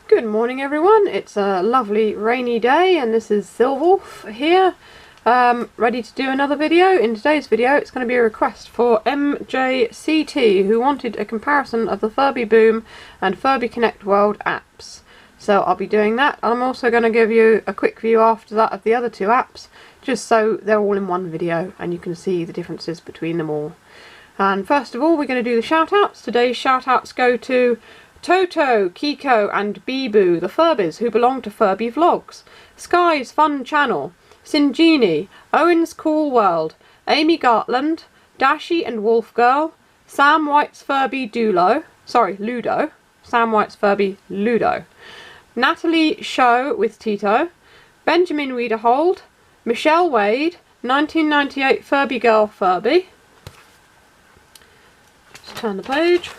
Good morning everyone, it's a lovely rainy day and this is Silverwolf here, ready to do another video. In today's video it's going to be a request for Mjct, who wanted a comparison of the Furby Boom and Furby Connect World apps. So I'll be doing that. I'm also going to give you a quick view after that of the other two apps, just so they're all in one video and you can see the differences between them all. And first of all we're going to do the shoutouts. Today's shoutouts go to Toto, Kiko and Bibu, the Furbies who belong to Furby Vlogs, Sky's Fun Channel, Sinjini, Owen's Cool World, Amy Gartland, Dashi and Wolf Girl, Sam White's Furby Ludo, Sam White's Furby Ludo, Natalie Show with Tito, Benjamin Wiederhold, Michelle Wade, 1998 Furby Girl Furby. Just turn the page.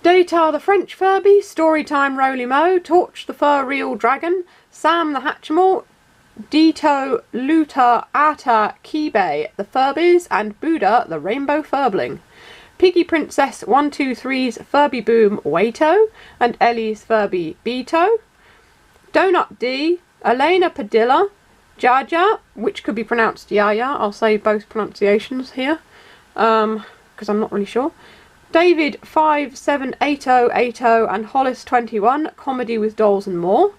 Data the French Furby, Storytime Roly Mo, Torch the Fur Real Dragon, Sam the Hatchimal, Dito, Luta, Ata, Kibe the Furbies, and Buddha the Rainbow Furbling. Piggy Princess 123's Furby Boom Waito, and Ellie's Furby Beto. Donut D, Elena Padilla, Jaja, which could be pronounced Yaya, I'll say both pronunciations here, because I'm not really sure. David 578080 and Hollis 21, Comedy with Dolls and More,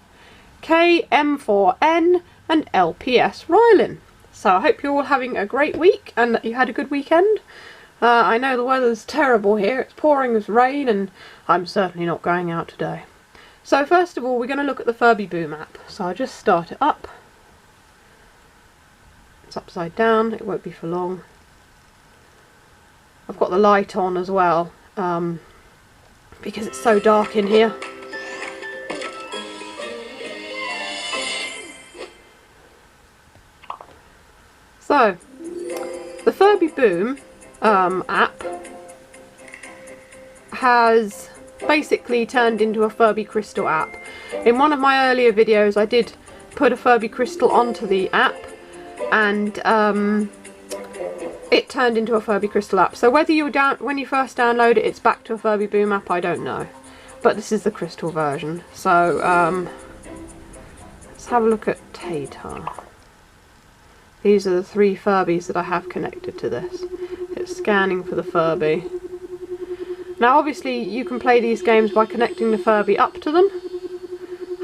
KM4N and LPS Rylan. So I hope you're all having a great week and that you had a good weekend. I know the weather's terrible here, it's pouring with rain and I'm certainly not going out today. So first of all we're going to look at the Furby Boom app. So I'll just start it up. It's upside down, it won't be for long. I've got the light on as well, because it's so dark in here. So, the Furby Boom app has basically turned into a Furby Crystal app. In one of my earlier videos I did put a Furby Crystal onto the app and it turned into a Furby Crystal app. So whether when you first download it, it's back to a Furby Boom app, I don't know. But this is the Crystal version. So let's have a look at Tata. These are the three Furbies that I have connected to this. It's scanning for the Furby. Now obviously you can play these games by connecting the Furby up to them.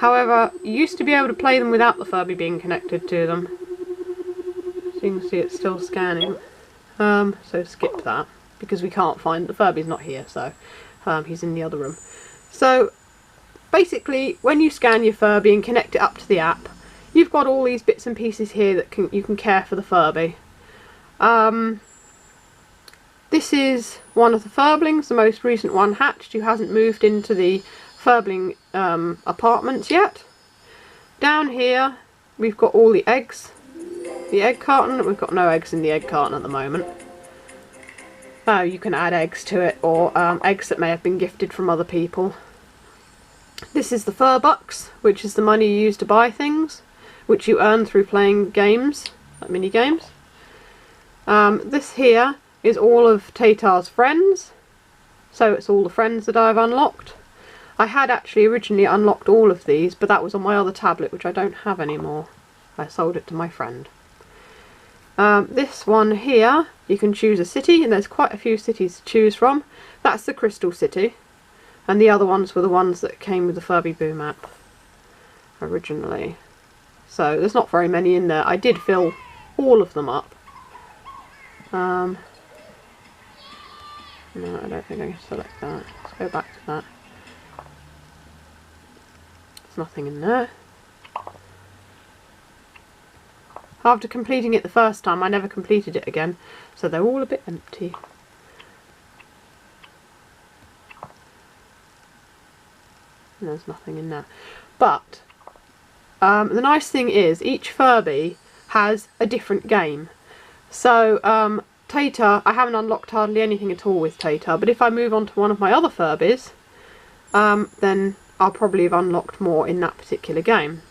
However, you used to be able to play them without the Furby being connected to them. So you can see it's still scanning. So skip that, because we can't find, the Furby's not here, so he's in the other room. So basically when you scan your Furby and connect it up to the app, you've got all these bits and pieces here that you can care for the Furby. This is one of the Furblings, the most recent one hatched, who hasn't moved into the Furbling apartments yet. Down here we've got all the eggs. The egg carton, we've got no eggs in the egg carton at the moment. You can add eggs to it, or eggs that may have been gifted from other people. This is the Furbucks, which is the money you use to buy things, which you earn through playing games, like mini games. This here is all of Tata's friends, so it's all the friends that I've unlocked. I had actually originally unlocked all of these, but that was on my other tablet, which I don't have anymore. I sold it to my friend. This one here, you can choose a city, and there's quite a few cities to choose from. That's the Crystal City, and the other ones were the ones that came with the Furby Boom app originally. So there's not very many in there. I did fill all of them up. No, I don't think I can select that. Let's go back to that. There's nothing in there. After completing it the first time, I never completed it again, so they're all a bit empty. And there's nothing in there. But the nice thing is, each Furby has a different game. So Tata, I haven't unlocked hardly anything at all with Tata, but if I move on to one of my other Furbies, then I'll probably have unlocked more in that particular game.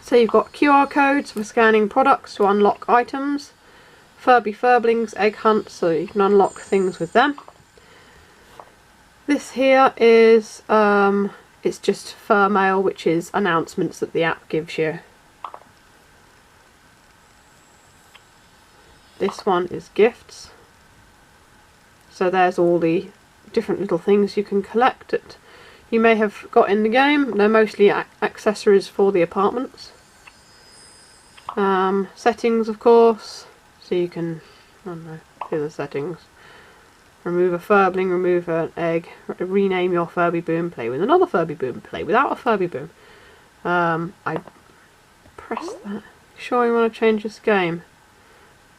So you've got QR codes for scanning products to unlock items, Furby Furblings, egg hunts, so you can unlock things with them. This here is it's just fur mail, which is announcements that the app gives you. This one is gifts. So there's all the different little things you can collect that you may have got in the game. They're mostly accessories for the apartments. Settings, of course, so you can, I don't know, do the settings. Remove a Furbling, remove an egg, rename your Furby Boom, play with another Furby Boom, play without a Furby Boom. I press that. Sure you want to change this game?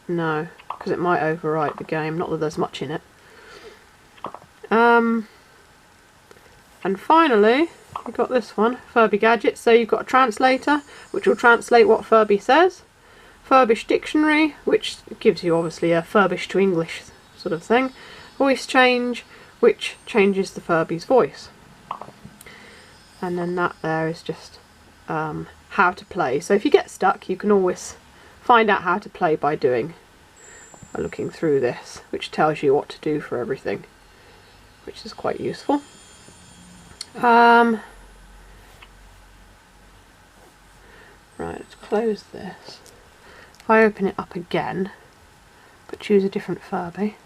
No, because it might overwrite the game, not that there's much in it. And finally, you've got this one, Furby Gadgets. So you've got a translator, which will translate what Furby says. Furbish Dictionary, which gives you obviously a Furbish to English sort of thing. Voice Change, which changes the Furby's voice. And then that there is just how to play. So if you get stuck, you can always find out how to play by looking through this, which tells you what to do for everything, which is quite useful. Right, let's close this. If I open it up again, but choose a different Furby.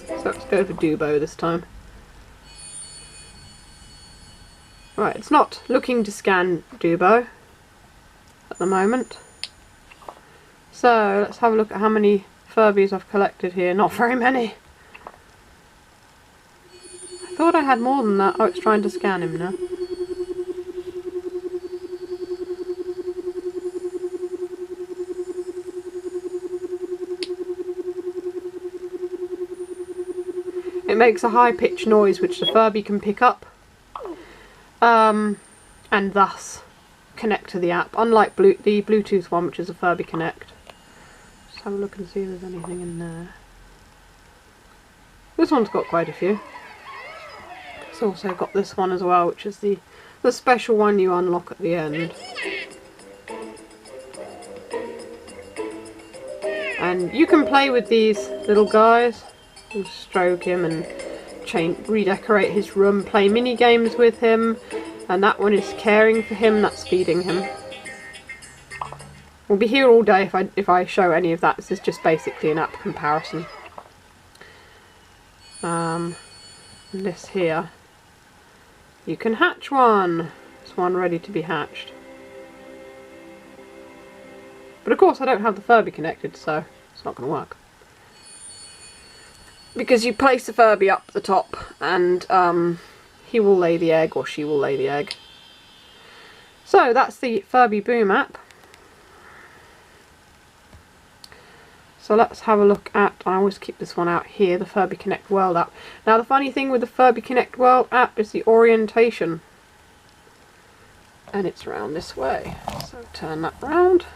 So let's go for Dubo this time. Right, it's not looking to scan Dubo at the moment. So let's have a look at how many Furbies I've collected here. Not very many. I thought I had more than that. Oh, it's trying to scan him now. It makes a high-pitched noise which the Furby can pick up. And thus connect to the app, unlike the Bluetooth one, which is a Furby Connect. Just have a look and see if there's anything in there. This one's got quite a few. It's also got this one as well, which is the special one you unlock at the end. And you can play with these little guys, and stroke him and redecorate his room, play mini games with him. And that one is caring for him, that's feeding him. We'll be here all day if I show any of that. This is just basically an app comparison. This here, you can hatch one. There's one ready to be hatched. But of course I don't have the Furby connected, so it's not going to work. Because you place the Furby up the top and he will lay the egg, or she will lay the egg. So that's the Furby Boom app. So let's have a look at, I always keep this one out here, the Furby Connect World app. Now the funny thing with the Furby Connect World app is the orientation. And it's round this way. So turn that round.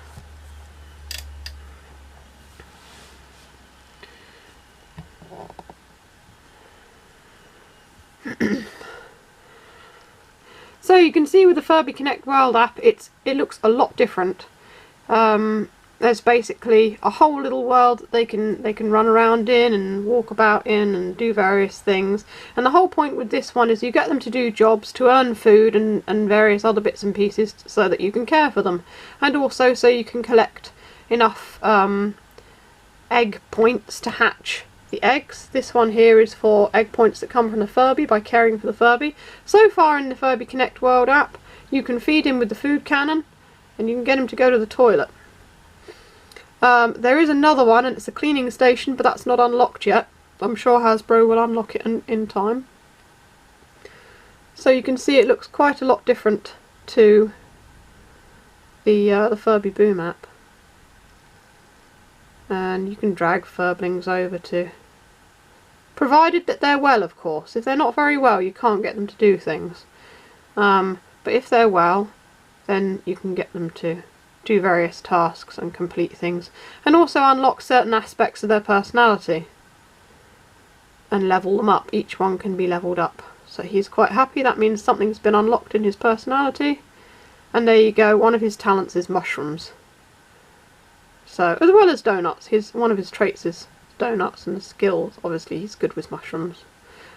So you can see with the Furby Connect World app, it looks a lot different. There's basically a whole little world that they can run around in and walk about in and do various things. And the whole point with this one is you get them to do jobs to earn food and various other bits and pieces so that you can care for them. And also so you can collect enough egg points to hatch the eggs. This one here is for egg points that come from the Furby by caring for the Furby. So far in the Furby Connect World app, you can feed him with the food cannon and you can get him to go to the toilet. There is another one and it's a cleaning station, but that's not unlocked yet. I'm sure Hasbro will unlock it in time. So you can see it looks quite a lot different to the Furby Boom app. And you can drag Furblings over to, provided that they're well, of course. If they're not very well, you can't get them to do things. But if they're well, then you can get them to do various tasks and complete things, and also unlock certain aspects of their personality. and level them up. Each one can be leveled up. So he's quite happy. That means something's been unlocked in his personality. And there you go, one of his talents is mushrooms. So, as well as donuts, one of his traits is donuts, and the skills, obviously he's good with mushrooms.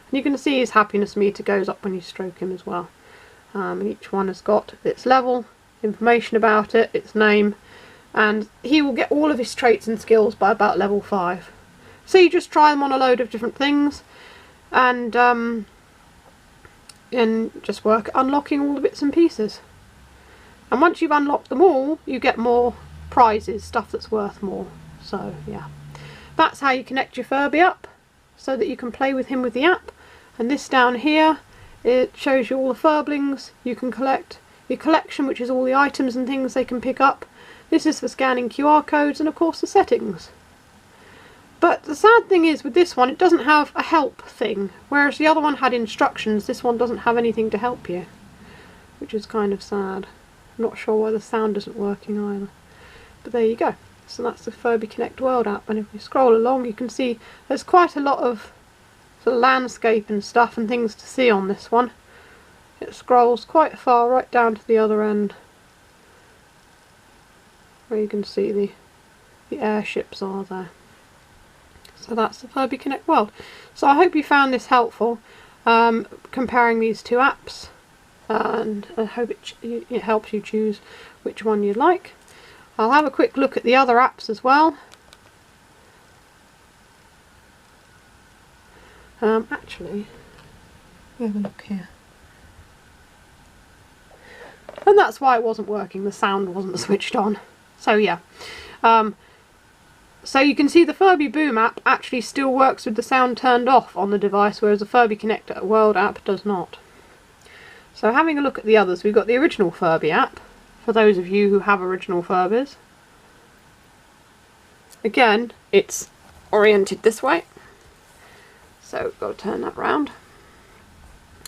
And you can see his happiness meter goes up when you stroke him as well. And each one has got its level, information about it, its name, and he will get all of his traits and skills by about level 5. So you just try them on a load of different things, and just work at unlocking all the bits and pieces. And once you've unlocked them all, you get more prizes, stuff that's worth more. So yeah, that's how you connect your Furby up, so that you can play with him with the app. And this down here, it shows you all the Furblings you can collect. Your collection, which is all the items and things they can pick up. This is for scanning QR codes, and of course the settings. But the sad thing is with this one, it doesn't have a help thing, whereas the other one had instructions. This one doesn't have anything to help you, which is kind of sad. I'm not sure why the sound isn't working either. But there you go. So that's the Furby Connect World app, and if you scroll along you can see there's quite a lot of sort of landscape and stuff and things to see on this one. It scrolls quite far right down to the other end, where you can see the airships are there. So that's the Furby Connect World. So I hope you found this helpful, comparing these two apps, and I hope it helps you choose which one you like. I'll have a quick look at the other apps as well. Actually, we have a look here. And that's why it wasn't working, the sound wasn't switched on. So yeah. So you can see the Furby Boom app actually still works with the sound turned off on the device, whereas the Furby Connect World app does not. So having a look at the others, we've got the original Furby app, for those of you who have original Furbies. Again, it's oriented this way, so we've got to turn that round.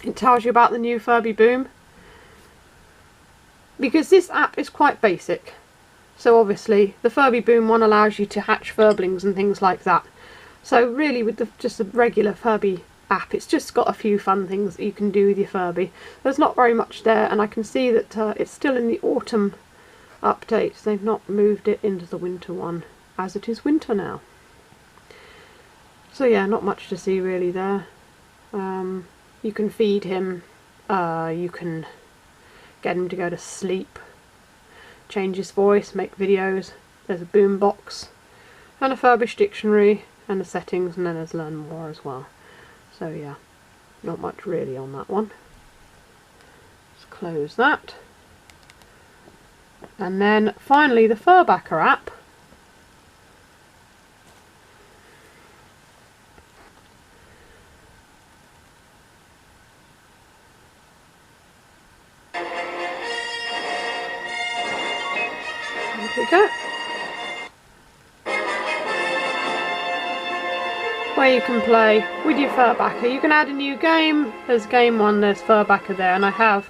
It tells you about the new Furby Boom, because this app is quite basic. So obviously the Furby Boom one allows you to hatch Furblings and things like that. So really with just the regular Furby app, it's just got a few fun things that you can do with your Furby. There's not very much there, and I can see that it's still in the autumn updates. They've not moved it into the winter one, as it is winter now. So yeah, not much to see really there. You can feed him, you can get him to go to sleep, change his voice, make videos. There's a boom box and a Furbish dictionary and the settings, and then there's learn more as well. So yeah, not much really on that one. Let's close that. And then finally the Furbacca app. There we go. Where you can play with your Furbacca. You can add a new game. There's game 1, there's Furbacca there, and I've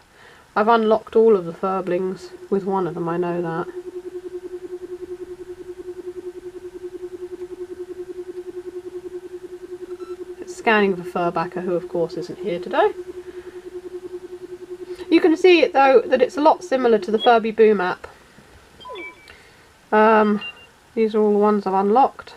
unlocked all of the Furblings with one of them, I know that. It's scanning for Furbacca, who of course isn't here today. You can see it though that it's a lot similar to the Furby Boom app. These are all the ones I've unlocked.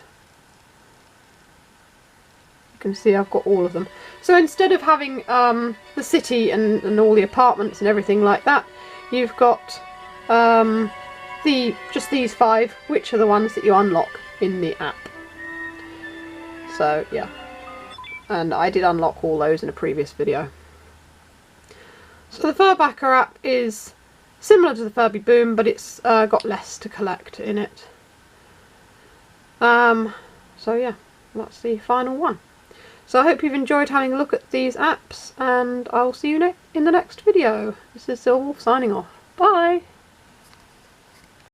You can see I've got all of them. So instead of having the city and all the apartments and everything like that, you've got just these 5, which are the ones that you unlock in the app. So yeah, and I did unlock all those in a previous video. So the Furbacca app is similar to the Furby Boom, but it's got less to collect in it. So yeah, that's the final one. So I hope you've enjoyed having a look at these apps, and I'll see you in the next video. This is Silverwolf signing off. Bye!